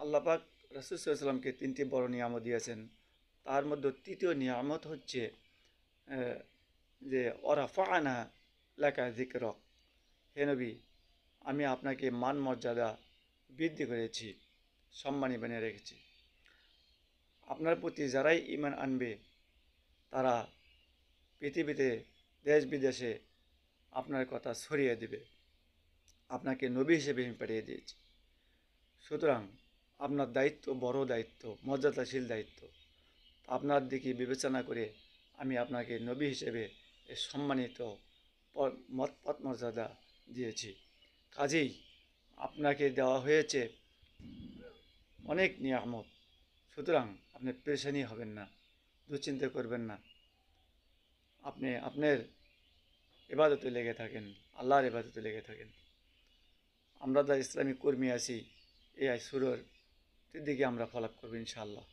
আল্লাহ পাক রাসূল সাল্লাল্লাহু আলাইহি ওয়াসাল্লামকে তিনটি বড় নিয়ামত দিয়েছেন। তার মধ্যে তৃতীয় নিয়ামত হচ্ছে যে ওয়ারাফা'না লাকা যিকরাক, হে নবী, আমি আপনাকে মান মর্যাদা বৃদ্ধি করেছি, সম্মানী বানিয়ে রেখেছি। আপনার প্রতি যারাই ঈমান আনবে তারা পৃথিবীতে দেশ বিদেশে আপনার কথা ছড়িয়ে দিবে। আপনাকে নবী হিসেবে আমি পাঠিয়ে দিয়েছি। সুতরাং আপনার দায়িত্ব বড় দায়িত্ব, মর্যাদাশীল দায়িত্ব। আপনার দিকে বিবেচনা করে আমি আপনাকে নবী হিসেবে এ সম্মানিত পদ মর্যাদা দিয়েছি। কাজেই আপনাকে দেওয়া হয়েছে অনেক নিয়ামত। সুতরাং আপনি পেরেশানি হবেন না, দুশ্চিন্তা করবেন না। আপনি আপনার ইবাদতে লেগে থাকেন, আল্লাহর ইবাদতে লেগে থাকেন। আমরা যারা ইসলামিক কর্মী আছি এই সূরার দিকে আমরা ফলো করব ইনশাআল্লাহ।